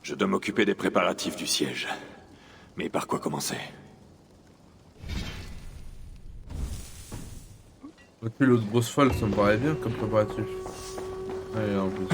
Je dois m'occuper des préparatifs du siège. Mais par quoi commencer? Tuer l'autre grosse folle, ça me paraît bien comme préparatif. Allez, en plus.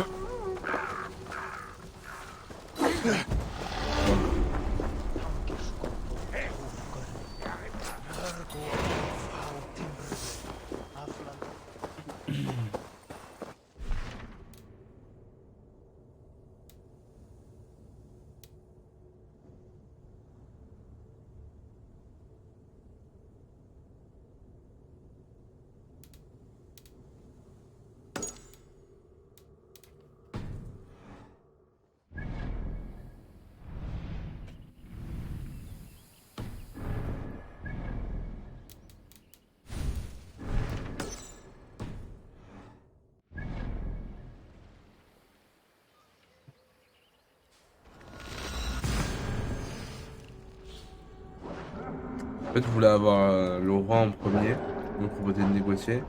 En fait, je voulais avoir le roi en premier, me proposer de négocier.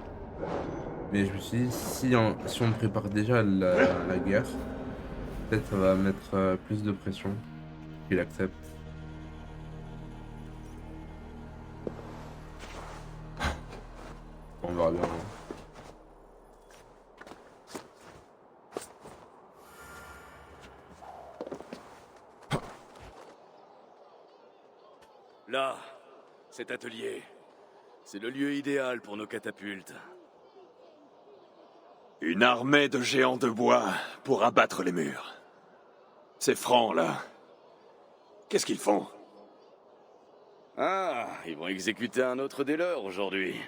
Mais je me suis dit, si on prépare déjà la guerre, peut-être ça va mettre plus de pression, qu'il accepte. On verra bien. Là, cet atelier, c'est le lieu idéal pour nos catapultes. Une armée de géants de bois pour abattre les murs. Ces francs, là, qu'est-ce qu'ils font? Ah, ils vont exécuter un autre des leurs aujourd'hui.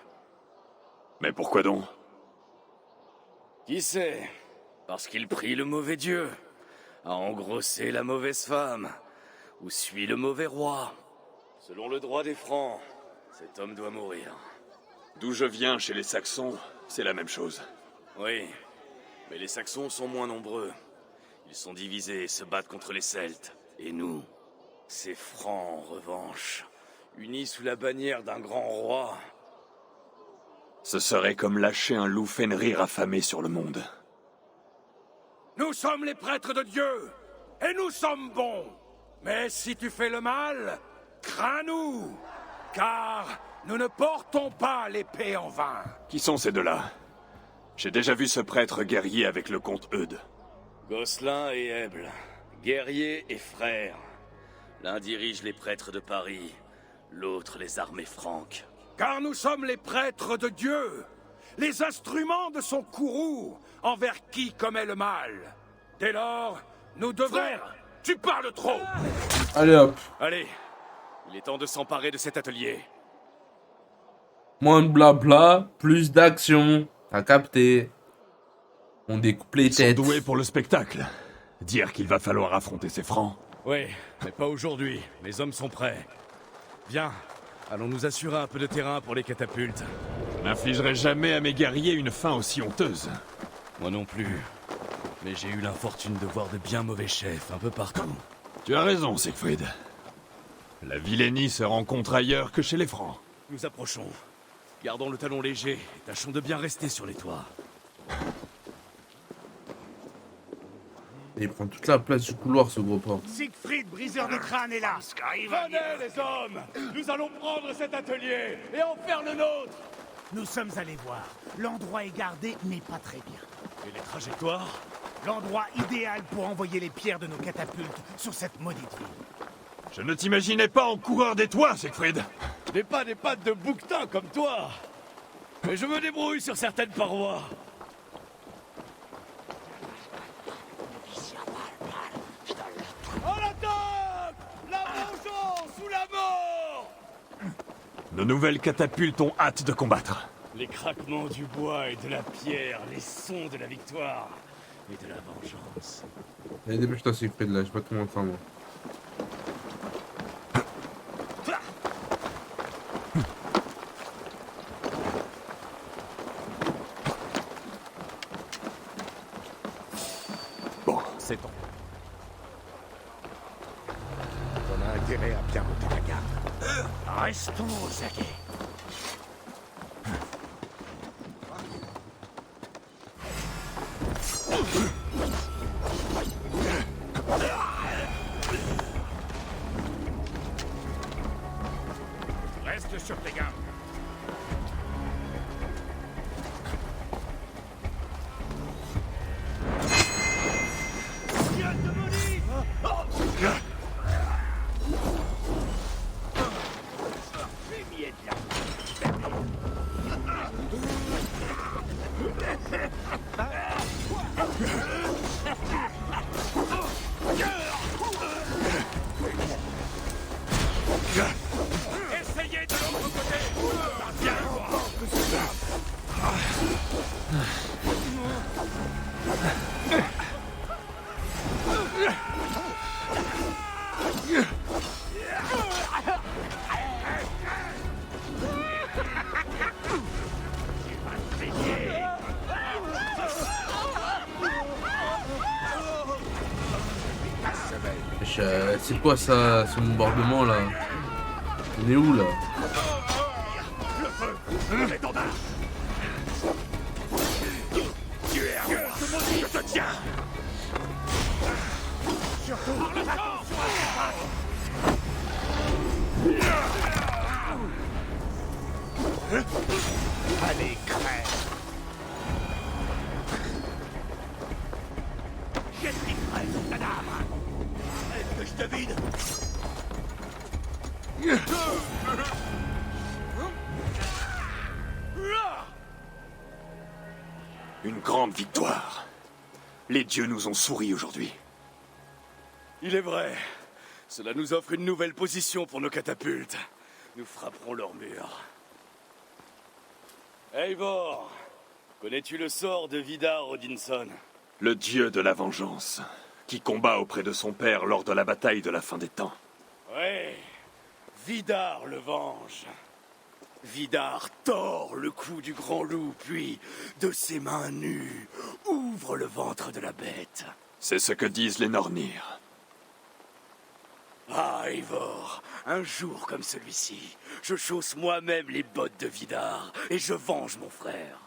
Mais pourquoi donc? Qui sait? Parce qu'il prie le mauvais dieu, a engrossé la mauvaise femme, ou suit le mauvais roi. Selon le droit des Francs, cet homme doit mourir. D'où je viens, chez les Saxons, c'est la même chose. Oui, mais les Saxons sont moins nombreux. Ils sont divisés et se battent contre les Celtes. Et nous, ces Francs en revanche, unis sous la bannière d'un grand roi. Ce serait comme lâcher un loup Fenrir affamé sur le monde. Nous sommes les prêtres de Dieu, et nous sommes bons. Mais si tu fais le mal, crains-nous, car nous ne portons pas l'épée en vain. Qui sont ces deux-là? J'ai déjà vu ce prêtre guerrier avec le comte Eudes. Gosselin et Eble, guerriers et frères. L'un dirige les prêtres de Paris, l'autre les armées franques. Car nous sommes les prêtres de Dieu, les instruments de son courroux, envers qui commet le mal. Dès lors, nous devons... Frère, tu parles trop. Allez hop, Allez, il est temps de s'emparer de cet atelier. moins de blabla, plus d'action. T'as capté. On découpe les Ils sont têtes. doués pour le spectacle. Dire qu'il va falloir affronter ces francs. Oui, mais pas aujourd'hui. Les hommes sont prêts. Viens, allons nous assurer un peu de terrain pour les catapultes. Je n'infligerai jamais à mes guerriers une fin aussi honteuse. Moi non plus. Mais j'ai eu l'infortune de voir de bien mauvais chefs un peu partout. Tu as raison, Siegfried. La vilainie se rencontre ailleurs que chez les francs. Nous approchons. Gardons le talon léger et tâchons de bien rester sur les toits. Et il prend toute la place du couloir, ce gros porc. Siegfried, briseur de crâne, est là. Venez les hommes! Nous allons prendre cet atelier et en faire le nôtre! Nous sommes allés voir. L'endroit est gardé, mais pas très bien. Et les trajectoires? L'endroit idéal pour envoyer les pierres de nos catapultes sur cette maudite ville. Je ne t'imaginais pas en coureur des toits, Siegfried. Des pas des pattes de bouquetin comme toi! Mais je me débrouille sur certaines parois. À l'attaque! La vengeance ou la mort! Nos nouvelles catapultes ont hâte de combattre. Les craquements du bois et de la pierre, les sons de la victoire et de la vengeance. Allez, dépêche-toi, Siegfried, là, j'ai pas tout mon temps, moi. Bon, c'est bon. On a intérêt à bien monter la garde. Restons aux aguets. C'est quoi ça, ce bombardement là? On est où là? Je te tiens. Allez, crève. J'expliquerai ton cadavre. Est-ce que je te vide? Une grande victoire. Les dieux nous ont souri aujourd'hui. Il est vrai. Cela nous offre une nouvelle position pour nos catapultes. Nous frapperons leur mur. Eivor, connais-tu le sort de Vidar Odinson? Le dieu de la vengeance, qui combat auprès de son père lors de la bataille de la fin des temps. Oui, Vidar le venge. Vidar tord le cou du grand loup, puis, de ses mains nues, ouvre le ventre de la bête. C'est ce que disent les Nornir. Ah, Eivor, un jour comme celui-ci, je chausse moi-même les bottes de Vidar et je venge mon frère.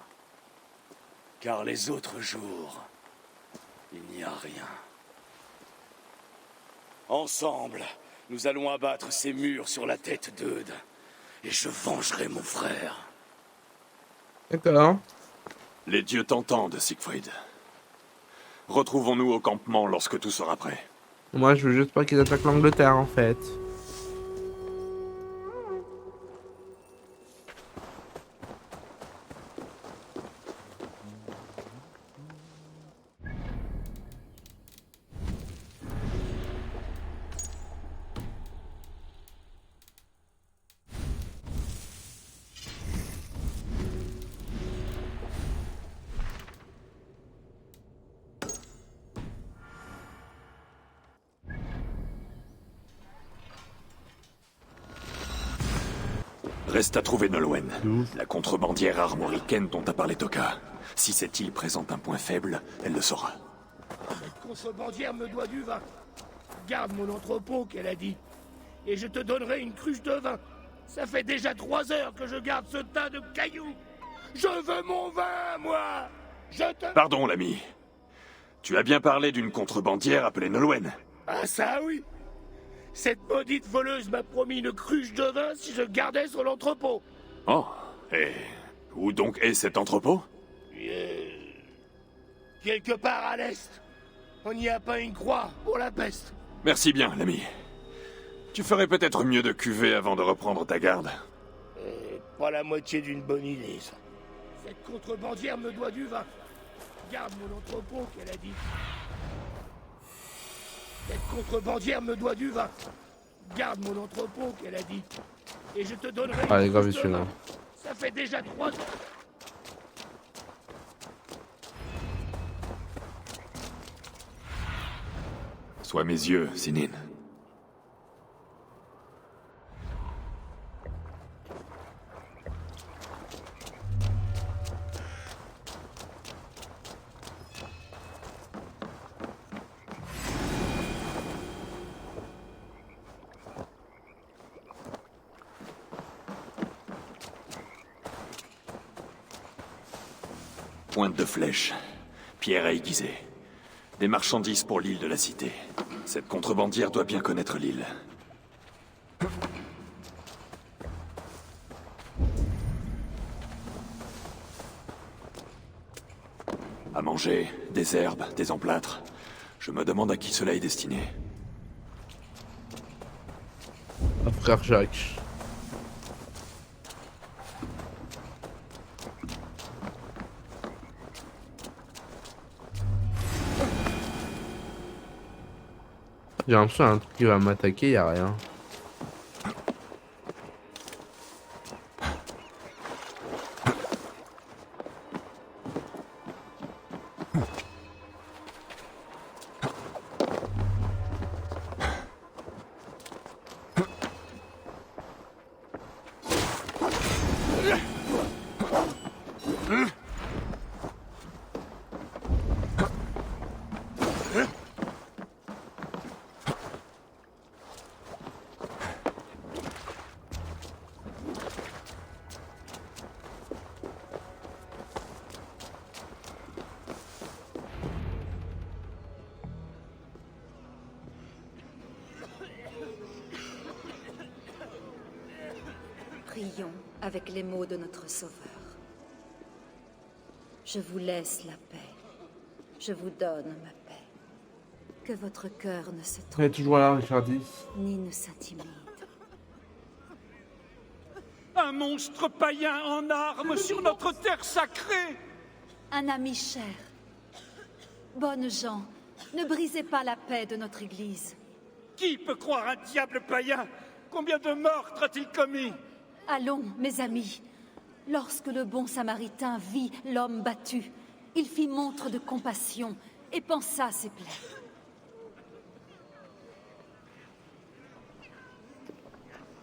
Car les autres jours, il n'y a rien. Ensemble, nous allons abattre ces murs sur la tête d'Eude et je vengerai mon frère. D'accord. Les dieux t'entendent, Siegfried. Retrouvons-nous au campement lorsque tout sera prêt. Moi, je veux juste pas qu'ils attaquent l'Angleterre, en fait. Reste à trouver Nolwenn, D'où? la contrebandière armoricaine dont a parlé Toka. Si cette île présente un point faible, elle le saura. Cette contrebandière me doit du vin. Garde mon entrepôt, qu'elle a dit. Et je te donnerai une cruche de vin. Ça fait déjà 3 heures que je garde ce tas de cailloux. Je veux mon vin, moi. Je te... Pardon, l'ami. Tu as bien parlé d'une contrebandière appelée Nolwenn. Ah ça oui. Cette maudite voleuse m'a promis une cruche de vin si je gardais son entrepôt. Oh, et où donc est cet entrepôt? Quelque part à l'est. On n'y a pas une croix pour la peste. Merci bien, l'ami. Tu ferais peut-être mieux de cuver avant de reprendre ta garde. Pas la moitié d'une bonne idée, ça. Cette contrebandière me doit du vin. Garde mon entrepôt, qu'elle a dit. Cette contrebandière me doit du vin. Garde mon entrepôt, qu'elle a dit. Et je te donnerai... Ah, les gars, une cruche de celui-là. vin. Ça fait déjà 3 heures. Sois mes yeux, Sinin. Pointe de flèche, pierre à aiguiser. Des marchandises pour l'île de la Cité. Cette contrebandière doit bien connaître l'île. À manger, des herbes, des emplâtres. Je me demande à qui cela est destiné. Ah, frère Jacques. J'ai l'impression qu'il y a un truc qui va m'attaquer, y a rien. Prions avec les mots de notre Sauveur. Je vous laisse la paix. Je vous donne ma paix. Que votre cœur ne se Elle est trompe toujours là, Richardis. ni ne s'intimide. Un monstre païen en armes sur notre terre sacrée! Un ami cher. Bonnes gens, ne brisez pas la paix de notre Église. Qui peut croire un diable païen? Combien de meurtres a-t-il commis? Allons, mes amis. Lorsque le bon Samaritain vit l'homme battu, il fit montre de compassion et pansa ses plaies.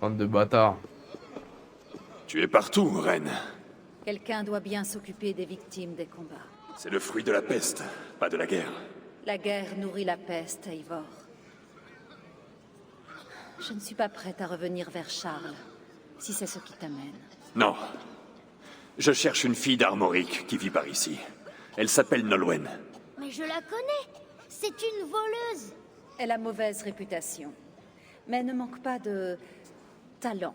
Bande de bâtards. Tu es partout, reine. Quelqu'un doit bien s'occuper des victimes des combats. C'est le fruit de la peste, pas de la guerre. La guerre nourrit la peste, Eivor. Je ne suis pas prête à revenir vers Charles, si c'est ce qui t'amène. Non. Je cherche une fille d'Armorique qui vit par ici. Elle s'appelle Nolwenn. Mais je la connais. C'est une voleuse. Elle a mauvaise réputation, mais ne manque pas de talent,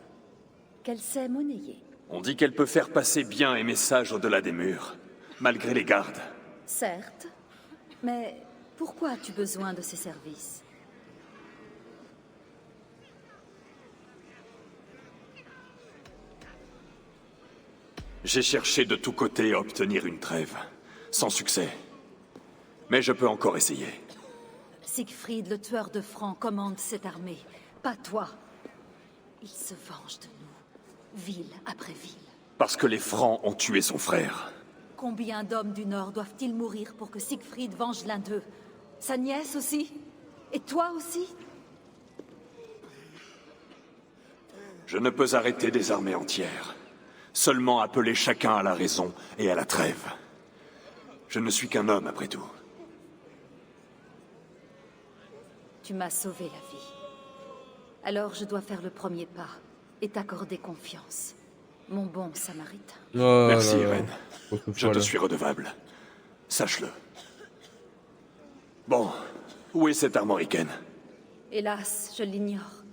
qu'elle sait monnayer. On dit qu'elle peut faire passer bien et messages au-delà des murs, malgré les gardes. Certes, mais pourquoi as-tu besoin de ses services? J'ai cherché de tous côtés à obtenir une trêve, sans succès. Mais je peux encore essayer. Siegfried, le tueur de Francs, commande cette armée, pas toi. Il se venge de nous, ville après ville. Parce que les Francs ont tué son frère. Combien d'hommes du Nord doivent-ils mourir pour que Siegfried venge l'un d'eux? Sa nièce aussi? Et toi aussi? Je ne peux arrêter des armées entières. Seulement appeler chacun à la raison et à la trêve. Je ne suis qu'un homme, après tout. Tu m'as sauvé la vie. Alors je dois faire le premier pas et t'accorder confiance, mon bon Samaritain. Oh Merci, là là. reine. Autre Je fois, te là. suis redevable. Sache-le. Bon, où est cette armoricaine? Hélas, je l'ignore.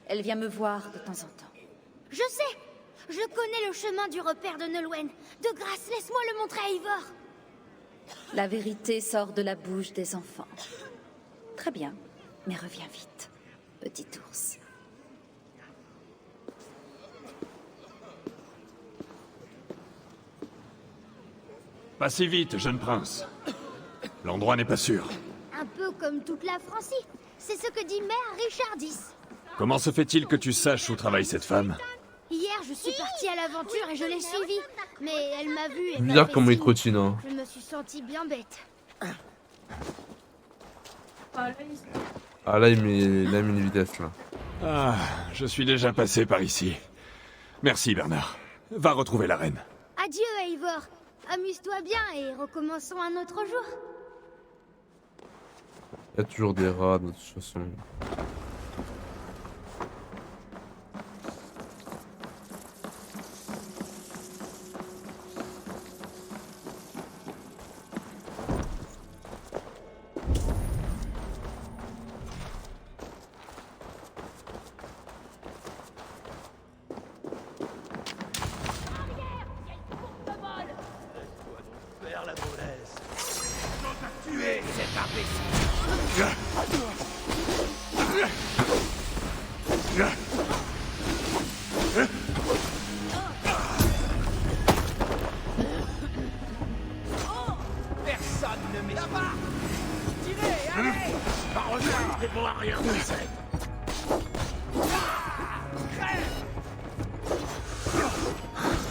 Elle vient me voir de temps en temps. Je sais. Je connais le chemin du repère de Nolwenn. De grâce, laisse-moi le montrer à Eivor. La vérité sort de la bouche des enfants. Très bien, mais reviens vite, petit ours. Pas si vite, jeune prince. L'endroit n'est pas sûr. Un peu comme toute la Francie. C'est ce que dit Mère Richardis. Comment se fait-il que tu saches où travaille cette femme? Hier, je suis partie à l'aventure et je l'ai suivie. Mais elle m'a vue et m'a Bizarre fait comment il signe. trottine, hein. Je me suis sentie bien bête. Ah là, il a mis une vitesse, là. Ah, je suis déjà passé par ici. Merci, Bernard. Va retrouver la reine. Adieu, Eivor. Amuse-toi bien et recommençons un autre jour. Il y a toujours des rats, de toute façon.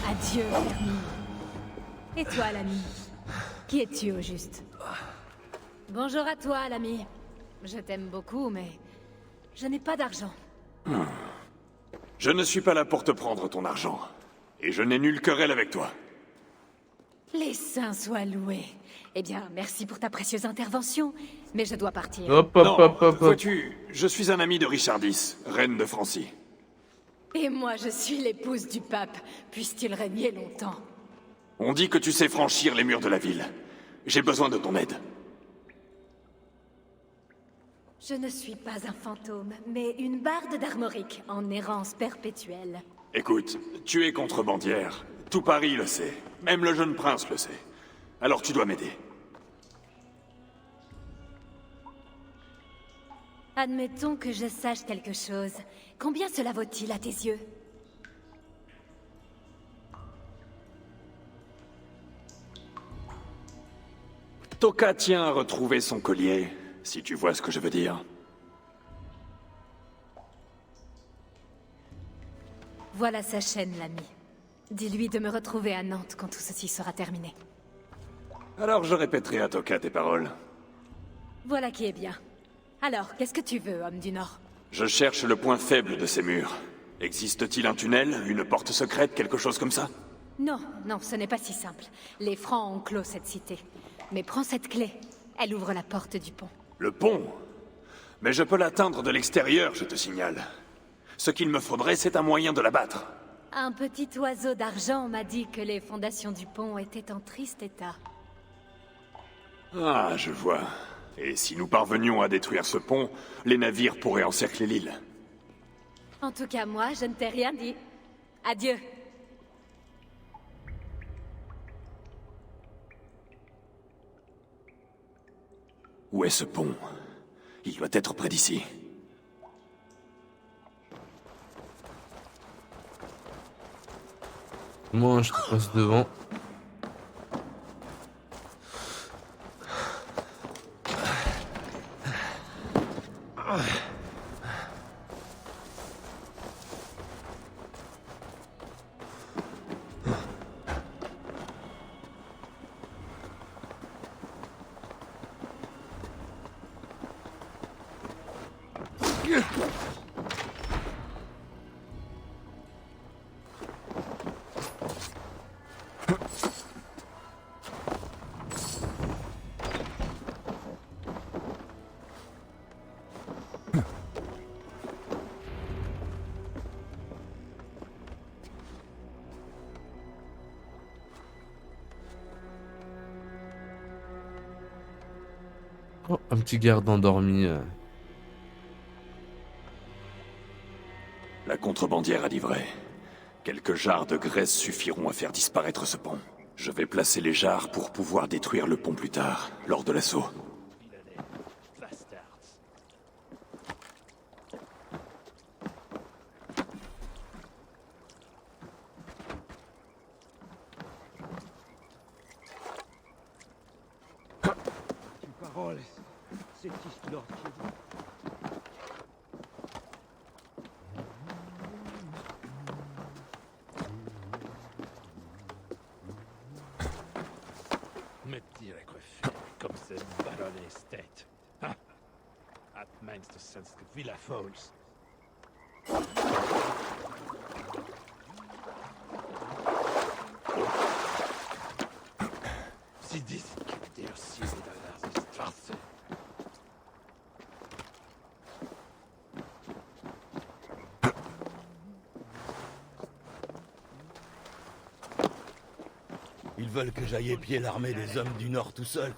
Adieu, Hermine. Et toi, l'ami? Qui es-tu au juste? Bonjour à toi, l'ami. Je t'aime beaucoup, mais je n'ai pas d'argent. Je ne suis pas là pour te prendre ton argent. Et je n'ai nulle querelle avec toi. Les saints soient loués. Eh bien, merci pour ta précieuse intervention, mais je dois partir. Hop, Non, hop, hop, hop, hop. vois-tu, je suis un ami de Richardis, reine de Francie. Et moi, je suis l'épouse du pape. Puisse-t-il régner longtemps? On dit que tu sais franchir les murs de la ville. J'ai besoin de ton aide. Je ne suis pas un fantôme, mais une barde d'Armorique en errance perpétuelle. Écoute, tu es contrebandière. Tout Paris le sait. Même le jeune prince le sait. Alors tu dois m'aider. Admettons que je sache quelque chose. Combien cela vaut-il à tes yeux? Toka tient à retrouver son collier, si tu vois ce que je veux dire. Voilà sa chaîne, l'ami. Dis-lui de me retrouver à Nantes quand tout ceci sera terminé. Alors je répéterai à Toka tes paroles. Voilà qui est bien. Alors, qu'est-ce que tu veux, homme du Nord? Je cherche le point faible de ces murs. Existe-t-il un tunnel, une porte secrète, quelque chose comme ça? Non, non, ce n'est pas si simple. Les Francs ont clos cette cité. Mais prends cette clé. Elle ouvre la porte du pont. Le pont? Mais je peux l'atteindre de l'extérieur, je te signale. Ce qu'il me faudrait, c'est un moyen de la battre. Un petit oiseau d'argent m'a dit que les fondations du pont étaient en triste état. Ah, je vois. Et si nous parvenions à détruire ce pont, les navires pourraient encercler l'île. En tout cas, moi, je ne t'ai rien dit. Adieu. Où est ce pont? Il doit être près d'ici. Moi, je te passe devant. Oh, un petit garde endormi. La contrebandière a dit vrai. Quelques jarres de graisse suffiront à faire disparaître ce pont. Je vais placer les jarres pour pouvoir détruire le pont plus tard, lors de l'assaut. Parole, c'est ici Lord Kid. Met direkt comme c'est baronne estate. Ha! At minste svenska Villa Falls. Sie diesen gibt der Sieg der Straße. Ils veulent que j'aille épier l'armée des hommes du Nord tout seul.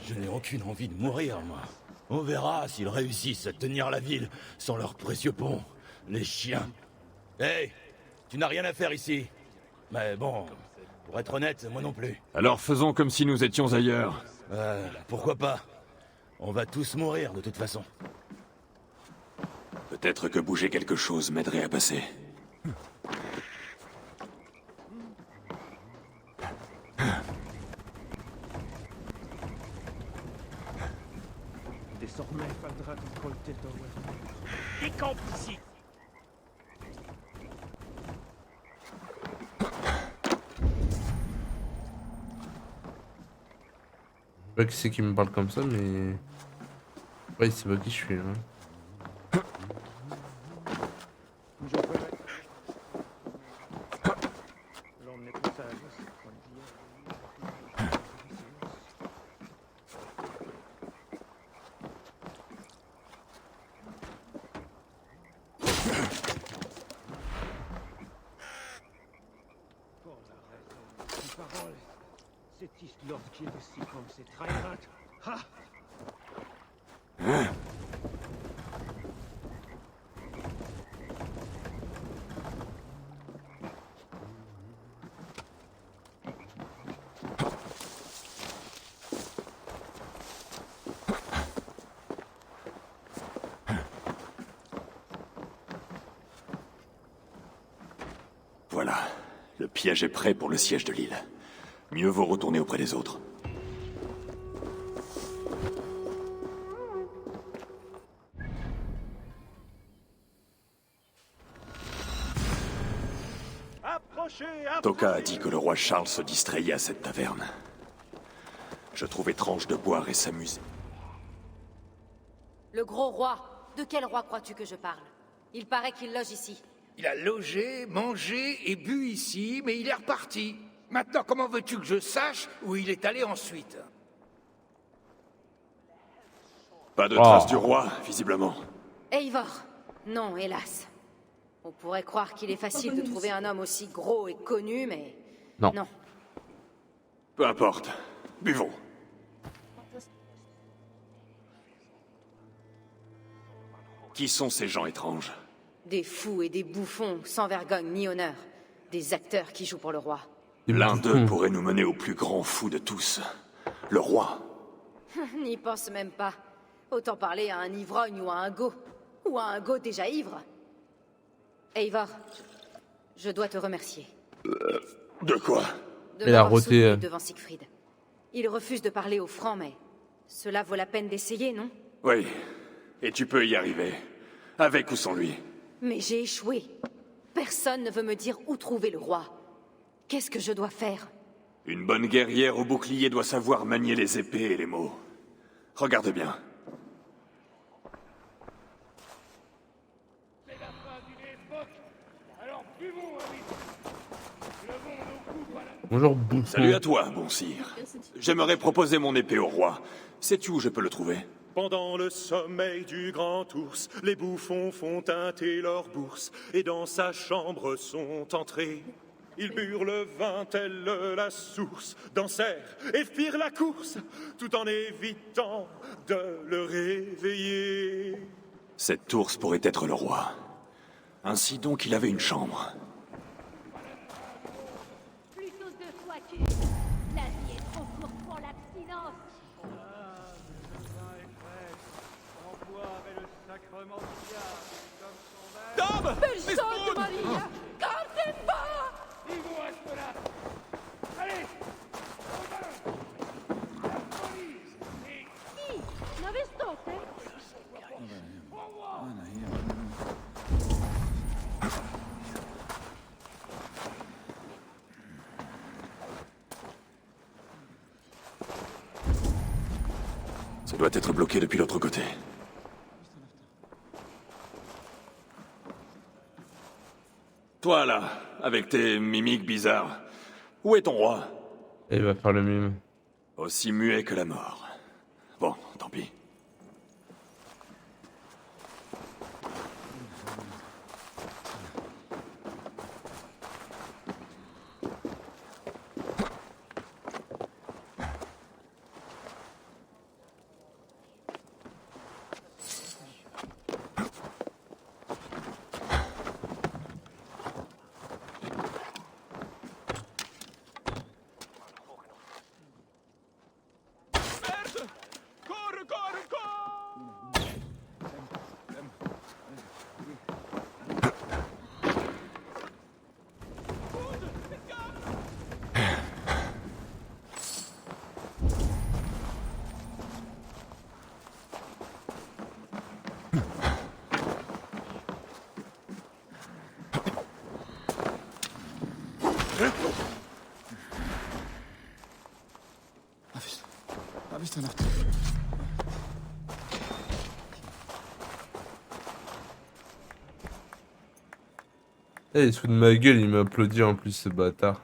Je n'ai aucune envie de mourir, moi. On verra s'ils réussissent à tenir la ville sans leur précieux pont. Les chiens. Hey, tu n'as rien à faire ici. Mais bon, pour être honnête, moi non plus. Alors faisons comme si nous étions ailleurs. Pourquoi pas? On va tous mourir de toute façon. Peut-être que bouger quelque chose m'aiderait à passer. Désormais, faudra te colter Décampe ici. Je sais pas qui c'est qui me parle comme ça, mais... Ouais, il sait pas qui je suis, hein. Parole, c'est ici Lord Kid aussi comme c'est Trairat. Ha! piège est prêt pour le siège de l'île. Mieux vaut retourner auprès des autres. Toka a dit que le roi Charles se distrayait à cette taverne. Je trouve étrange de boire et s'amuser. Le gros roi. De quel roi crois-tu que je parle? Il paraît qu'il loge ici. Il a logé, mangé et bu ici, mais il est reparti. Maintenant, comment veux-tu que je sache où il est allé ensuite? Pas de traces du roi, visiblement. Eivor. Non, hélas. On pourrait croire qu'il est facile de trouver un homme aussi gros et connu, mais... Non. Non. Peu importe. Buvons. Qui sont ces gens étranges? Des fous et des bouffons, sans vergogne ni honneur. Des acteurs qui jouent pour le roi. L'un d'eux pourrait nous mener au plus grand fou de tous. Le roi. N'y pense même pas. Autant parler à un ivrogne ou à un go. Ou à un go déjà ivre. Eivor, je dois te remercier. De quoi? De Il a m'avoir roté, soutenu devant Siegfried. Il refuse de parler aux Francs, mais... Cela vaut la peine d'essayer, non? Oui. Et tu peux y arriver. Avec ou sans lui. Mais j'ai échoué. Personne ne veut me dire où trouver le roi. Qu'est-ce que je dois faire? Une bonne guerrière au bouclier doit savoir manier les épées et les mots. Regarde bien. C'est la fin d'une époque. Alors buvons, amis. Levons nos coupes à la... Bonjour, bouffon. Salut à toi, bon sire. J'aimerais proposer mon épée au roi. Sais-tu où je peux le trouver? Pendant le sommeil du grand ours, les bouffons font teinter leur bourse, et dans sa chambre sont entrés. Ils burent le vin tel la source, dansèrent et firent la course, tout en évitant de le réveiller. Cette ours pourrait être le roi. Ainsi donc, il avait une chambre. Plutôt de sois-tu. La vie est trop courte pour l'abstinence. Ils vont à cela. Allez. La police. Et... Non vistote? Ça doit être bloqué depuis l'autre côté. Toi là, avec tes mimiques bizarres, où est ton roi? Et il va faire le mime. Aussi muet que la mort. Bon, tant pis. Eh, il se fout de ma gueule, il m'applaudit en plus, ce bâtard.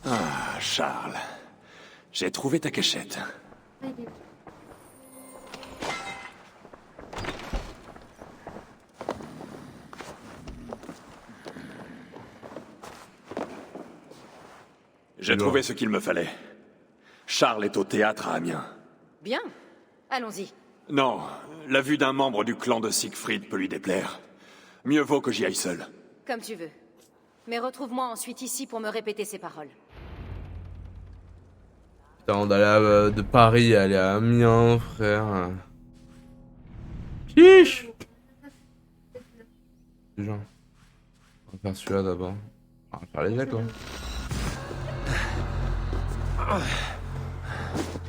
Ah, Charles. J'ai trouvé ta cachette. J'ai trouvé ce qu'il me fallait. Charles est au théâtre à Amiens. Bien. Allons-y. Non, la vue d'un membre du clan de Siegfried peut lui déplaire. Mieux vaut que j'y aille seul. Comme tu veux. Mais retrouve-moi ensuite ici pour me répéter ces paroles. Putain, d'aller de Paris à aller à Amiens, frère. Chiche. Déjà. On va faire celui-là d'abord. On va faire les jets, quoi.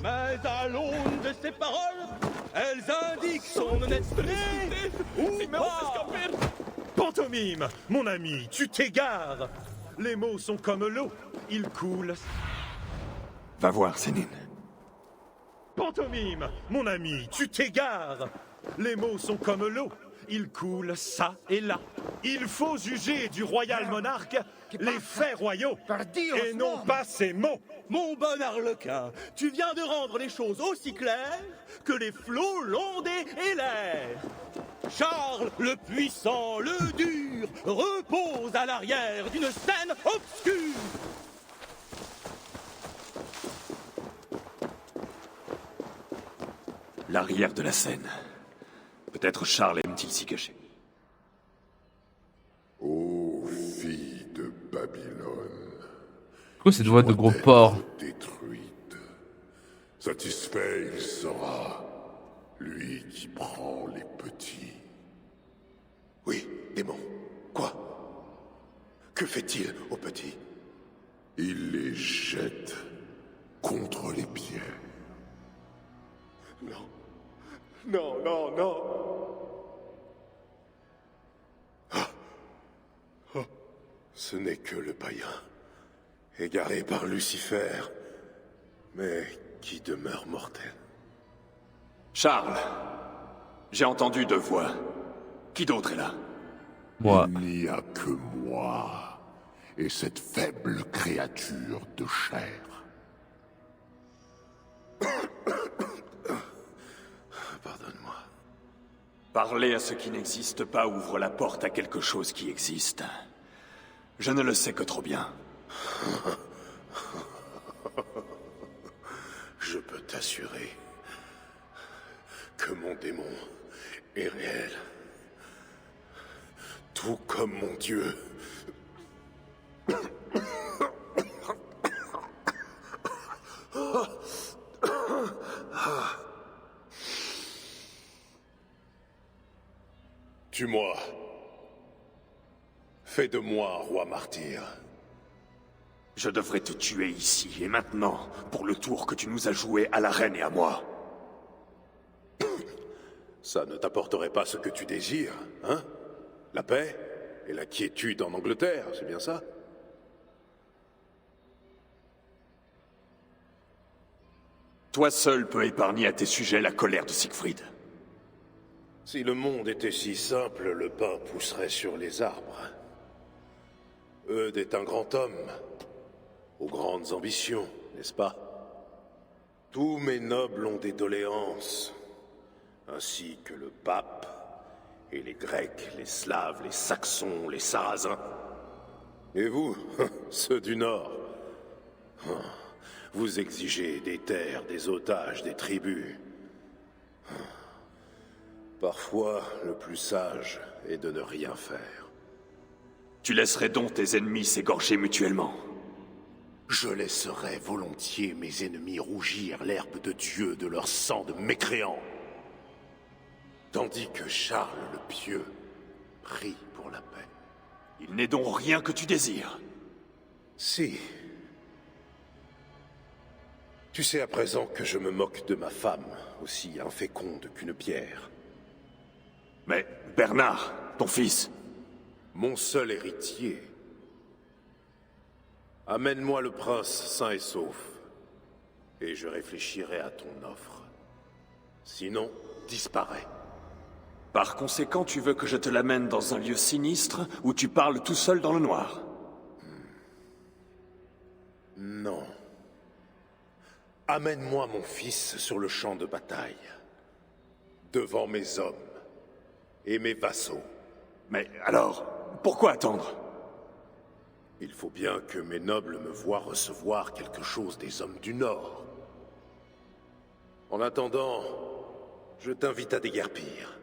Mais à l'aune de ces paroles, elles indiquent son honnêteté ou pas. Pantomime, mon ami, tu t'égares. Les mots sont comme l'eau, ils coulent. Va voir, Sénine. Pantomime, mon ami, tu t'égares. Les mots sont comme l'eau, ils coulent ça et là. Il faut juger du royal monarque les faits royaux, et non pas ses mots. Mon bon Arlequin, tu viens de rendre les choses aussi claires que les flots l'ondés et l'air. Charles le puissant, le dur, repose à l'arrière d'une scène obscure. L'arrière de la scène. Peut-être Charles aime-t-il s'y cacher. Ô fille de Babylone, Pourquoi cette voix de gros porc? détruite. Satisfait il sera, lui qui prend les petits. Oui, démon. Quoi? Que fait-il aux petits? Il les jette contre les pieds. Non. Non, non, non. Ce n'est que le païen, égaré par Lucifer, mais qui demeure mortel. Charles, j'ai entendu 2 voix. Qui d'autre est là? Moi. Il n'y a que moi et cette faible créature de chair. Pardonne-moi. Parler à ce qui n'existe pas ouvre la porte à quelque chose qui existe. Je ne le sais que trop bien. Je peux t'assurer que mon démon est réel. Tout comme mon Dieu. Tue-moi. Fais de moi un roi martyr. Je devrais te tuer ici et maintenant, pour le tour que tu nous as joué à la reine et à moi. Ça ne t'apporterait pas ce que tu désires, hein? La paix et la quiétude en Angleterre, c'est bien ça? Toi seul peux épargner à tes sujets la colère de Siegfried. Si le monde était si simple, le pain pousserait sur les arbres. Eudes est un grand homme, aux grandes ambitions, n'est-ce pas? Tous mes nobles ont des doléances, ainsi que le pape, et les Grecs, les Slaves, les Saxons, les Sarrasins. Et vous, ceux du Nord, vous exigez des terres, des otages, des tribus. Parfois, le plus sage est de ne rien faire. Tu laisserais donc tes ennemis s'égorger mutuellement. Je laisserais volontiers mes ennemis rougir l'herbe de Dieu de leur sang de mécréants. Tandis que Charles le Pieux prie pour la paix. Il n'est donc rien que tu désires. Si. Tu sais à présent que je me moque de ma femme, aussi inféconde qu'une pierre. Mais Bernard, ton fils... Mon seul héritier. Amène-moi le prince sain et sauf, et je réfléchirai à ton offre. Sinon, disparais. Par conséquent, tu veux que je te l'amène dans un lieu sinistre où tu parles tout seul dans le noir? Non. Amène-moi mon fils sur le champ de bataille, devant mes hommes et mes vassaux. Mais alors, pourquoi attendre? Il faut bien que mes nobles me voient recevoir quelque chose des hommes du Nord. En attendant, je t'invite à déguerpir.